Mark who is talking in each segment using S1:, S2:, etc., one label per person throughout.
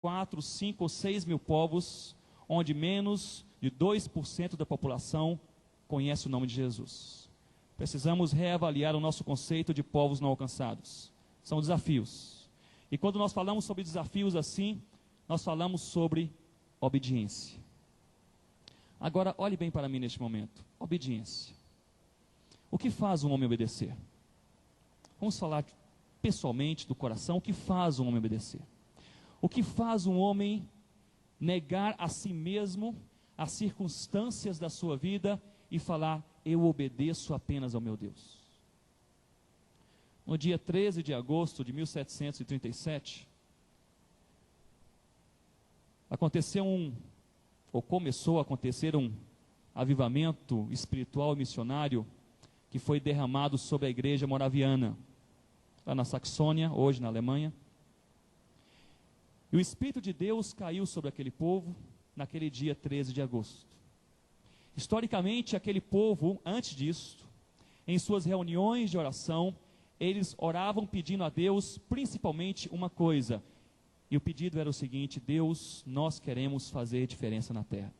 S1: 4, 5 ou 6 mil povos, onde menos de 2% da população conhece o nome de Jesus. Precisamos reavaliar o nosso conceito de povos não alcançados. São desafios. E quando nós falamos sobre desafios assim, nós falamos sobre obediência. Agora, olhe bem para mim neste momento. Obediência. O que faz um homem obedecer? Vamos falar pessoalmente, do coração, o que faz um homem obedecer? O que faz um homem negar a si mesmo, as circunstâncias da sua vida e falar, eu obedeço apenas ao meu Deus? No dia 13 de agosto de 1737, começou a acontecer um avivamento espiritual e missionário que foi derramado sobre a igreja moraviana, lá na Saxônia, hoje na Alemanha. E o Espírito de Deus caiu sobre aquele povo naquele dia 13 de agosto. Historicamente, aquele povo, antes disso, em suas reuniões de oração, eles oravam pedindo a Deus principalmente uma coisa. E o pedido era o seguinte: Deus, nós queremos fazer diferença na terra.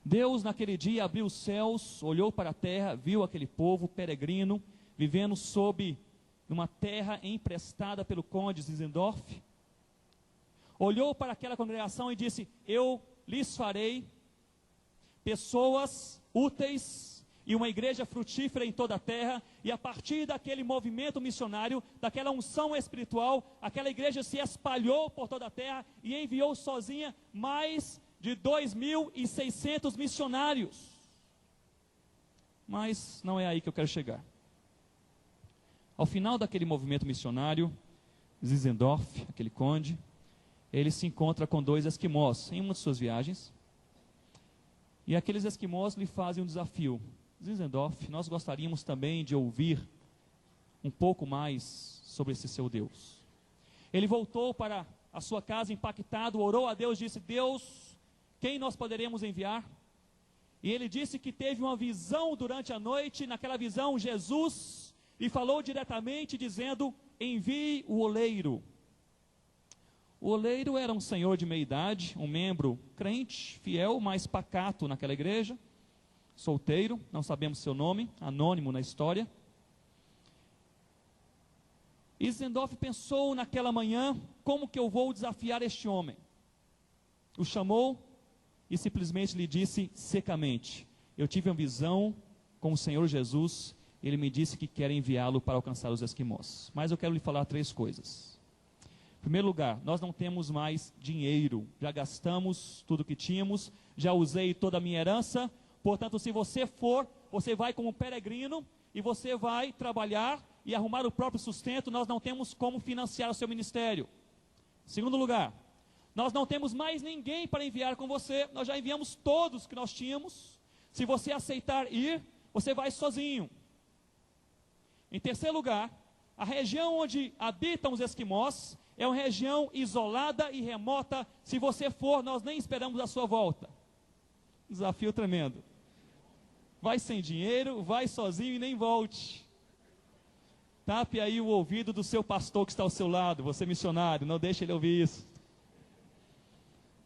S1: Deus naquele dia abriu os céus, olhou para a terra, viu aquele povo peregrino, vivendo sob uma terra emprestada pelo conde Zinzendorf. Olhou para aquela congregação e disse, eu lhes farei pessoas úteis e uma igreja frutífera em toda a terra. E a partir daquele movimento missionário, daquela unção espiritual, aquela igreja se espalhou por toda a terra e enviou sozinha mais de 2.600 missionários. Mas não é aí que eu quero chegar. Ao final daquele movimento missionário, Zinzendorf, aquele conde, ele se encontra com 2 esquimós em uma de suas viagens. E aqueles esquimós lhe fazem um desafio. Zinzendorf, nós gostaríamos também de ouvir um pouco mais sobre esse seu Deus. Ele voltou para a sua casa impactado, orou a Deus, disse, Deus, quem nós poderemos enviar? E ele disse que teve uma visão durante a noite, naquela visão Jesus lhe falou diretamente dizendo, envie o oleiro. O oleiro era um senhor de meia idade, um membro crente, fiel, mas pacato naquela igreja, solteiro, não sabemos seu nome, anônimo na história. E Zinzendorf pensou naquela manhã, como que eu vou desafiar este homem? O chamou e simplesmente lhe disse secamente, eu tive uma visão com o Senhor Jesus, ele me disse que quer enviá-lo para alcançar os esquimós. Mas eu quero lhe falar 3 coisas. Em primeiro lugar, nós não temos mais dinheiro, já gastamos tudo que tínhamos, já usei toda a minha herança, portanto se você for, você vai como um peregrino, e você vai trabalhar e arrumar o próprio sustento, nós não temos como financiar o seu ministério. Em segundo lugar, nós não temos mais ninguém para enviar com você, nós já enviamos todos que nós tínhamos, se você aceitar ir, você vai sozinho. Em terceiro lugar, a região onde habitam os esquimós é uma região isolada e remota. Se você for, nós nem esperamos a sua volta. Desafio tremendo. Vai sem dinheiro, vai sozinho e nem volte. Tape aí o ouvido do seu pastor que está ao seu lado, você missionário, não deixe ele ouvir isso.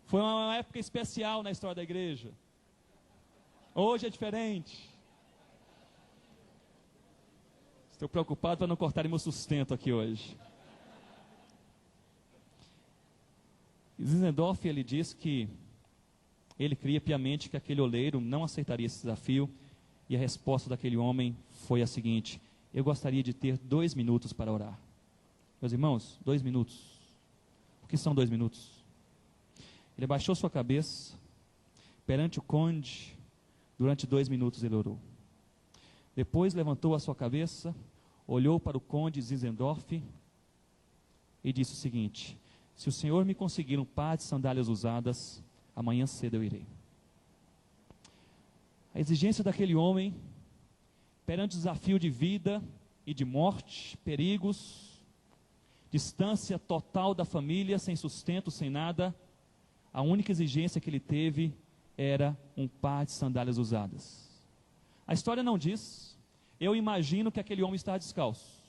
S1: Foi uma época especial na história da igreja. Hoje é diferente. Estou preocupado para não cortarem meu sustento aqui hoje. Zinzendorf, ele diz que ele cria piamente que aquele oleiro não aceitaria esse desafio. E a resposta daquele homem foi a seguinte, eu gostaria de ter 2 minutos para orar. Meus irmãos, 2 minutos. O que são 2 minutos? Ele abaixou sua cabeça perante o conde, durante 2 minutos ele orou. Depois levantou a sua cabeça, olhou para o conde Zinzendorf e disse o seguinte, se o Senhor me conseguir um par de sandálias usadas, amanhã cedo eu irei. A exigência daquele homem, perante o desafio de vida e de morte, perigos, distância total da família, sem sustento, sem nada, a única exigência que ele teve era um par de sandálias usadas. A história não diz, eu imagino que aquele homem estava descalço.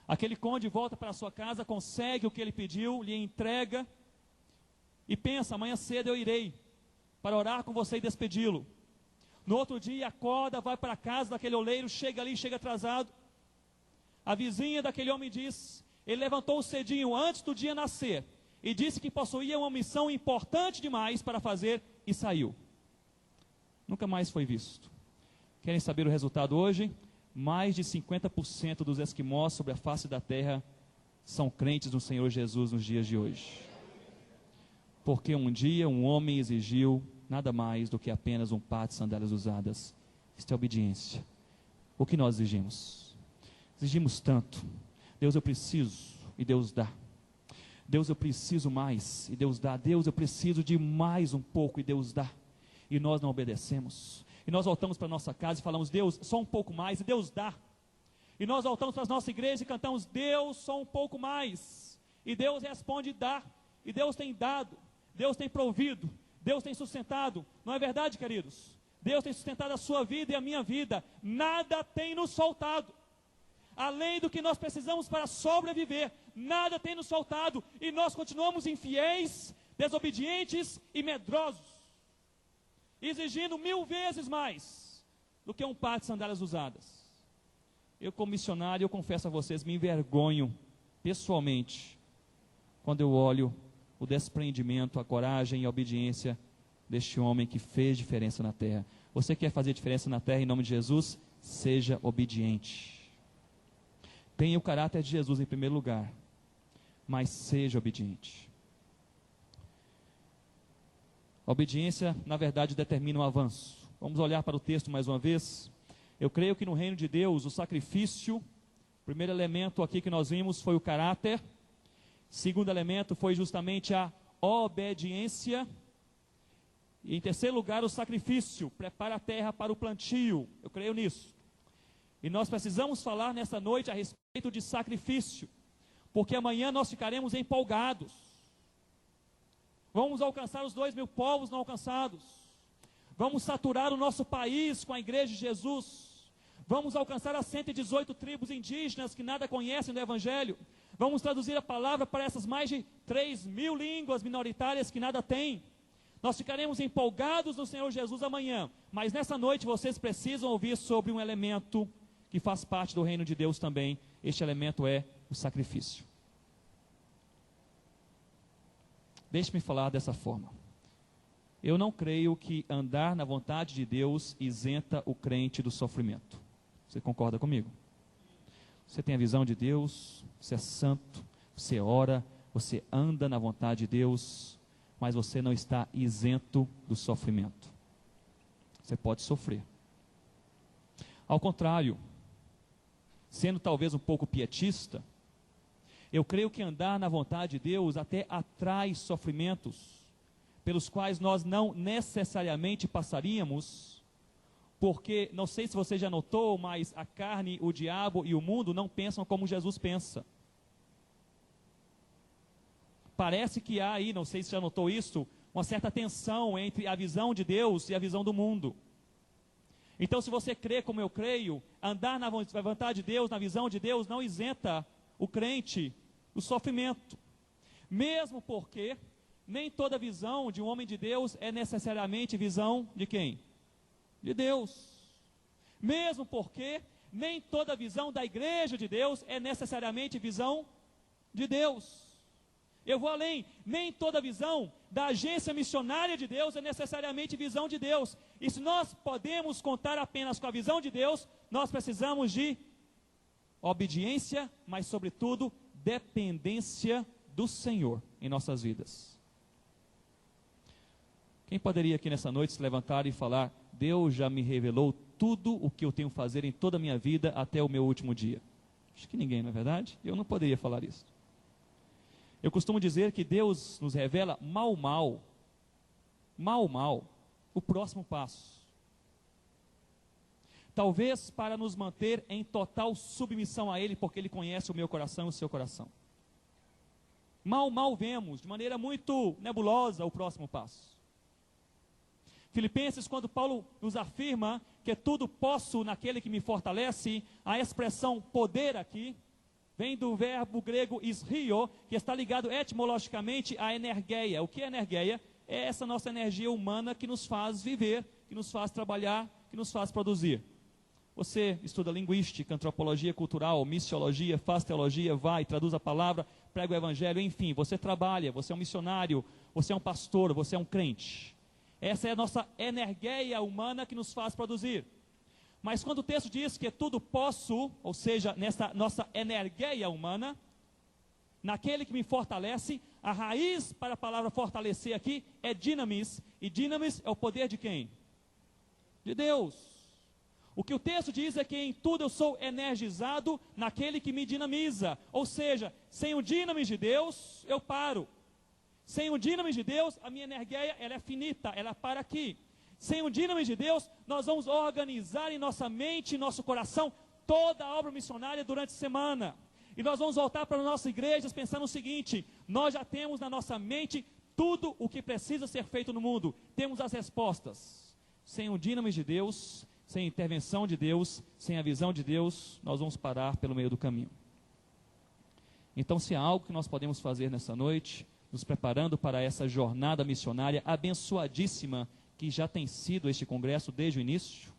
S1: Aquele conde volta para sua casa, consegue o que ele pediu, lhe entrega e pensa: amanhã cedo eu irei para orar com você e despedi-lo. No outro dia acorda, vai para a casa daquele oleiro, chega ali, chega atrasado. A vizinha daquele homem diz: ele levantou cedinho antes do dia nascer e disse que possuía uma missão importante demais para fazer e saiu. Nunca mais foi visto. Querem saber o resultado hoje? Mais de 50% dos esquimós sobre a face da terra são crentes no Senhor Jesus nos dias de hoje. Porque um dia um homem exigiu nada mais do que apenas um par de sandálias usadas. Isto é obediência. O que nós exigimos? Exigimos tanto. Deus, eu preciso, e Deus dá. Deus, eu preciso mais, e Deus dá. Deus, eu preciso de mais um pouco, e Deus dá. E nós não obedecemos. E nós voltamos para a nossa casa e falamos: Deus, só um pouco mais, e Deus dá. E nós voltamos para a nossa igreja e cantamos: Deus, só um pouco mais. E Deus responde: dá. E Deus tem dado, Deus tem provido, Deus tem sustentado. Não é verdade, queridos? Deus tem sustentado a sua vida e a minha vida. Nada tem nos faltado. Além do que nós precisamos para sobreviver, nada tem nos faltado. E nós continuamos infiéis, desobedientes e medrosos, exigindo 1000 vezes mais do que um par de sandálias usadas. Eu, como missionário, eu confesso a vocês, me envergonho pessoalmente quando eu olho o desprendimento, a coragem e a obediência deste homem que fez diferença na terra. Você quer fazer diferença na terra em nome de Jesus? Seja obediente. Tenha o caráter de Jesus em primeiro lugar, mas seja obediente. A obediência, na verdade, determina um avanço. Vamos olhar para o texto mais uma vez. Eu creio que no reino de Deus, o sacrifício, o primeiro elemento aqui que nós vimos foi o caráter. Segundo elemento foi justamente a obediência. E em terceiro lugar, o sacrifício, prepara a terra para o plantio. Eu creio nisso. E nós precisamos falar nessa noite a respeito de sacrifício, porque amanhã nós ficaremos empolgados. Vamos alcançar os 2.000 povos não alcançados. Vamos saturar o nosso país com a igreja de Jesus. Vamos alcançar as 118 tribos indígenas que nada conhecem do Evangelho. Vamos traduzir a palavra para essas mais de 3.000 línguas minoritárias que nada têm. Nós ficaremos empolgados no Senhor Jesus amanhã. Mas nessa noite vocês precisam ouvir sobre um elemento que faz parte do reino de Deus também. Este elemento é o sacrifício. Deixe-me falar dessa forma. Eu não creio que andar na vontade de Deus isenta o crente do sofrimento. Você concorda comigo? Você tem a visão de Deus, você é santo, você ora, você anda na vontade de Deus, mas você não está isento do sofrimento. Você pode sofrer. Ao contrário, sendo talvez um pouco pietista, eu creio que andar na vontade de Deus até atrai sofrimentos, pelos quais nós não necessariamente passaríamos, porque, não sei se você já notou, mas a carne, o diabo e o mundo não pensam como Jesus pensa. Parece que há aí, não sei se já notou isso, uma certa tensão entre a visão de Deus e a visão do mundo. Então, se você crê como eu creio, andar na vontade de Deus, na visão de Deus, não isenta o crente do sofrimento. Mesmo porque nem toda visão de um homem de Deus é necessariamente visão de quem? De Deus. Mesmo porque nem toda visão da igreja de Deus é necessariamente visão de Deus. Eu vou além, nem toda visão da agência missionária de Deus é necessariamente visão de Deus. E se nós podemos contar apenas com a visão de Deus, nós precisamos de obediência, mas sobretudo dependência do Senhor em nossas vidas. Quem poderia aqui nessa noite se levantar e falar: Deus já me revelou tudo o que eu tenho que fazer em toda a minha vida até o meu último dia? Acho que ninguém, não é verdade? Eu não poderia falar isso. Eu costumo dizer que Deus nos revela mal, o próximo passo. Talvez para nos manter em total submissão a Ele, porque Ele conhece o meu coração e o seu coração. Mal vemos, de maneira muito nebulosa, o próximo passo. Filipenses, quando Paulo nos afirma que tudo posso naquele que me fortalece, a expressão poder aqui, vem do verbo grego isrio, que está ligado etimologicamente à energeia. O que é energeia? É essa nossa energia humana que nos faz viver, que nos faz trabalhar, que nos faz produzir. Você estuda linguística, antropologia cultural, missiologia, faz teologia, vai, traduz a palavra, prega o evangelho, enfim, você trabalha, você é um missionário, você é um pastor, você é um crente. Essa é a nossa energeia humana que nos faz produzir. Mas quando o texto diz que tudo posso, ou seja, nessa nossa energeia humana, naquele que me fortalece, a raiz para a palavra fortalecer aqui é dinamis. E dinamis é o poder de quem? De Deus. O que o texto diz é que em tudo eu sou energizado naquele que me dinamiza. Ou seja, sem o dinamis de Deus, eu paro. Sem o dinamis de Deus, a minha energeia ela é finita, ela para aqui. Sem o dinamis de Deus, nós vamos organizar em nossa mente, em nosso coração, toda a obra missionária durante a semana. E nós vamos voltar para as nossas igrejas pensando o seguinte: nós já temos na nossa mente tudo o que precisa ser feito no mundo. Temos as respostas. Sem o dinamis de Deus, sem a intervenção de Deus, sem a visão de Deus, nós vamos parar pelo meio do caminho. Então, se há algo que nós podemos fazer nessa noite, nos preparando para essa jornada missionária abençoadíssima que já tem sido este congresso desde o início,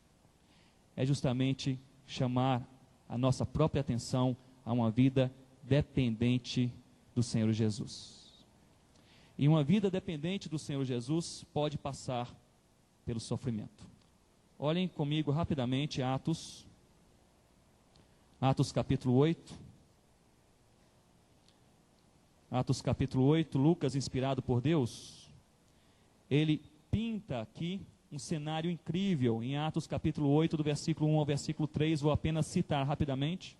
S1: é justamente chamar a nossa própria atenção a uma vida dependente do Senhor Jesus. E uma vida dependente do Senhor Jesus pode passar pelo sofrimento. Olhem comigo rapidamente Atos capítulo 8. Atos capítulo 8, Lucas, inspirado por Deus, ele pinta aqui um cenário incrível. Em Atos capítulo 8, do versículo 1 ao versículo 3, vou apenas citar rapidamente.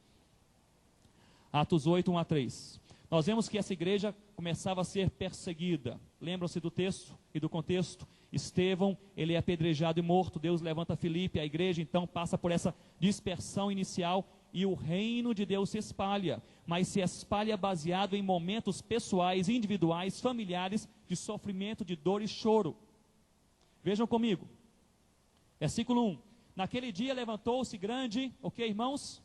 S1: Atos 8, 1 a 3. Nós vemos que essa igreja começava a ser perseguida. Lembram-se do texto e do contexto? Estevão, ele é apedrejado e morto. Deus levanta Filipe, a igreja então passa por essa dispersão inicial e o reino de Deus se espalha, mas se espalha baseado em momentos pessoais, individuais, familiares, de sofrimento, de dor e choro. Vejam comigo, versículo 1, naquele dia levantou-se grande, irmãos?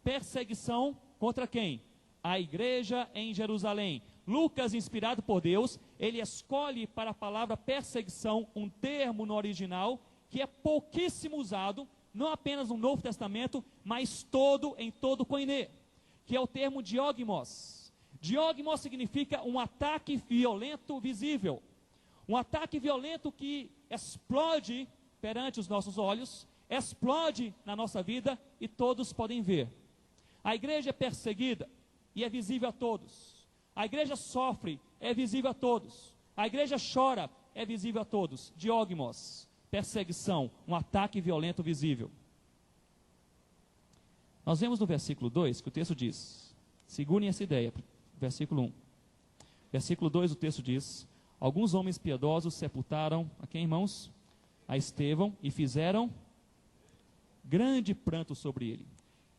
S1: Perseguição contra quem? A igreja em Jerusalém. Lucas, inspirado por Deus, ele escolhe para a palavra perseguição um termo no original que é pouquíssimo usado, não apenas no Novo Testamento, mas em todo o koiné, que é o termo diogmos. Diogmos significa um ataque violento visível. Um ataque violento que explode perante os nossos olhos, explode na nossa vida e todos podem ver. A igreja é perseguida e é visível a todos. A igreja sofre, é visível a todos. A igreja chora, é visível a todos. Diogmos, perseguição, um ataque violento visível. Nós vemos no versículo 2 que o texto diz, segurem essa ideia, versículo 1. Versículo 2 o texto diz, alguns homens piedosos sepultaram, a quem, irmãos? A Estevão, e fizeram grande pranto sobre ele.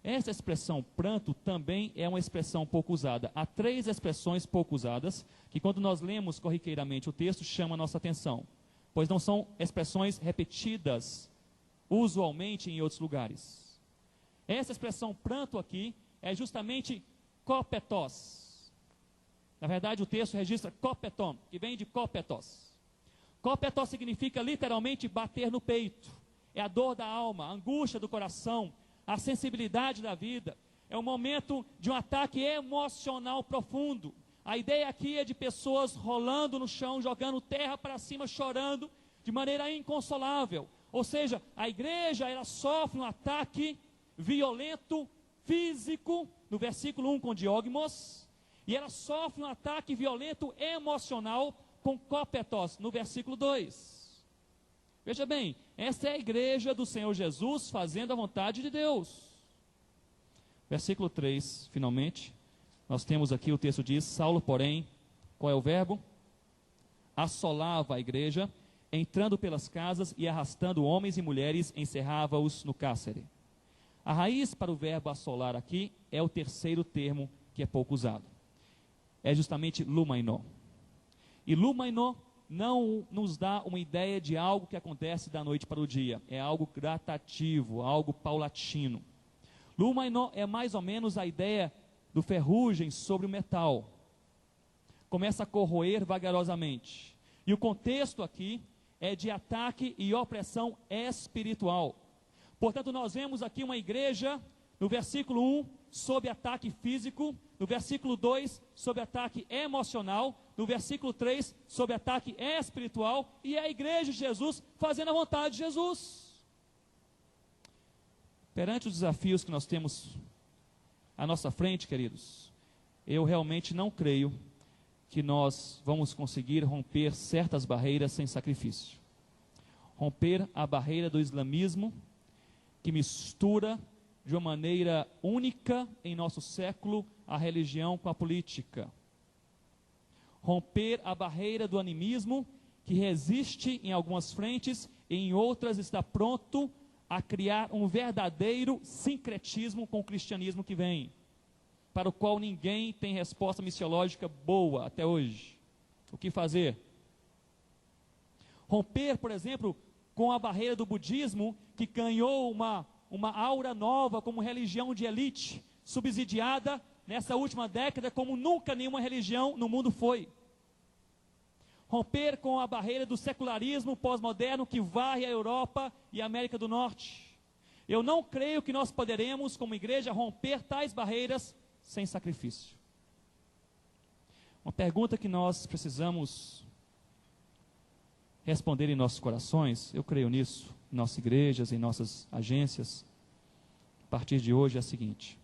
S1: Essa expressão pranto também é uma expressão pouco usada. Há 3 expressões pouco usadas, que quando nós lemos corriqueiramente o texto, chama a nossa atenção, pois não são expressões repetidas usualmente em outros lugares. Essa expressão pranto aqui é justamente kopetos. Na verdade o texto registra kopeton, que vem de kopetos. Kopetos significa literalmente bater no peito. É a dor da alma, a angústia do coração, a sensibilidade da vida. É um momento de um ataque emocional profundo. A ideia aqui é de pessoas rolando no chão, jogando terra para cima, chorando de maneira inconsolável. Ou seja, a igreja ela sofre um ataque violento, físico, no versículo 1 com diogmos, e ela sofre um ataque violento emocional com kopetos, no versículo 2. Veja bem, essa é a igreja do Senhor Jesus fazendo a vontade de Deus. Versículo 3, finalmente, nós temos aqui, o texto diz, Saulo, porém, qual é o verbo? Assolava a igreja, entrando pelas casas e arrastando homens e mulheres, encerrava-os no cárcere. A raiz para o verbo assolar aqui é o terceiro termo que é pouco usado. É justamente lumainó. E lumainó não nos dá uma ideia de algo que acontece da noite para o dia. É algo gradativo, algo paulatino. Lumainó é mais ou menos a ideia do ferrugem sobre o metal. Começa a corroer vagarosamente. E o contexto aqui é de ataque e opressão espiritual. Portanto, nós vemos aqui uma igreja, no versículo 1, sob ataque físico, no versículo 2, sob ataque emocional, no versículo 3, sob ataque espiritual, e é a igreja de Jesus fazendo a vontade de Jesus. Perante os desafios que nós temos à nossa frente, queridos, eu realmente não creio que nós vamos conseguir romper certas barreiras sem sacrifício. Romper a barreira do islamismo, que mistura de uma maneira única em nosso século a religião com a política. Romper a barreira do animismo, que resiste em algumas frentes e em outras está pronto a criar um verdadeiro sincretismo com o cristianismo que vem, para o qual ninguém tem resposta missiológica boa até hoje. O que fazer? Romper, por exemplo, com a barreira do budismo, que ganhou uma aura nova como religião de elite, subsidiada nessa última década como nunca nenhuma religião no mundo foi. Romper com a barreira do secularismo pós-moderno que varre a Europa e a América do Norte. Eu não creio que nós poderemos, como igreja, romper tais barreiras sem sacrifício. Uma pergunta que nós precisamos responder em nossos corações, eu creio nisso, em nossas igrejas, em nossas agências, a partir de hoje é a seguinte: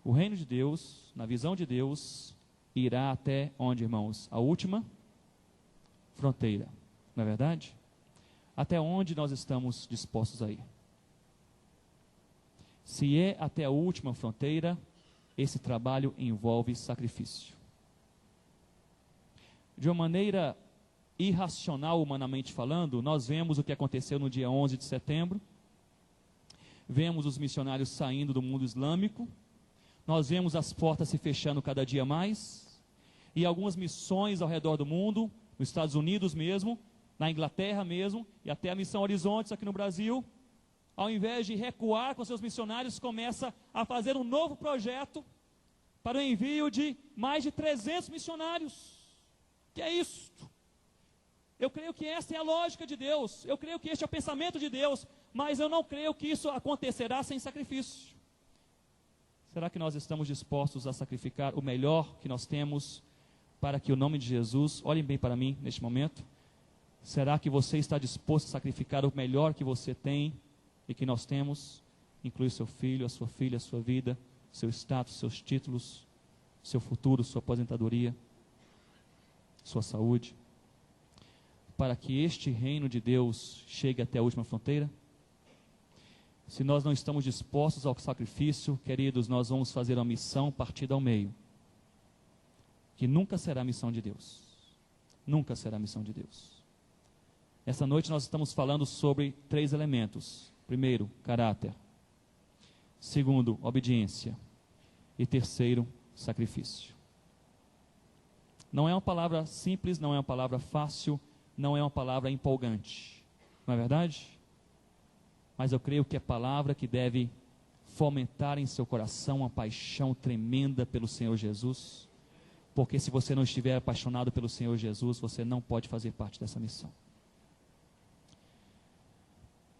S1: o reino de Deus, na visão de Deus, irá até onde, irmãos? A última fronteira, não é verdade? Até onde nós estamos dispostos a ir? Se é até a última fronteira, esse trabalho envolve sacrifício. De uma maneira irracional, humanamente falando, nós vemos o que aconteceu no dia 11 de setembro, vemos os missionários saindo do mundo islâmico, nós vemos as portas se fechando cada dia mais, e algumas missões ao redor do mundo, nos Estados Unidos mesmo, na Inglaterra mesmo, e até a Missão Horizontes aqui no Brasil, ao invés de recuar com seus missionários, começa a fazer um novo projeto para o envio de mais de 300 missionários. Que é isso? Eu creio que essa é a lógica de Deus, eu creio que este é o pensamento de Deus, mas eu não creio que isso acontecerá sem sacrifício. Será que nós estamos dispostos a sacrificar o melhor que nós temos para que o nome de Jesus, olhem bem para mim neste momento, será que você está disposto a sacrificar o melhor que você tem e que nós temos, inclui seu filho, a sua filha, a sua vida, seu status, seus títulos, seu futuro, sua aposentadoria, sua saúde, para que este reino de Deus chegue até a última fronteira? Se nós não estamos dispostos ao sacrifício, queridos, nós vamos fazer uma missão partida ao meio, que nunca será a missão de Deus. Nunca será a missão de Deus. Essa noite nós estamos falando sobre 3 elementos. Primeiro, caráter. Segundo, obediência. E terceiro, sacrifício. Não é uma palavra simples, não é uma palavra fácil, não é uma palavra empolgante. Não é verdade? Mas eu creio que é palavra que deve fomentar em seu coração uma paixão tremenda pelo Senhor Jesus. Porque se você não estiver apaixonado pelo Senhor Jesus, você não pode fazer parte dessa missão.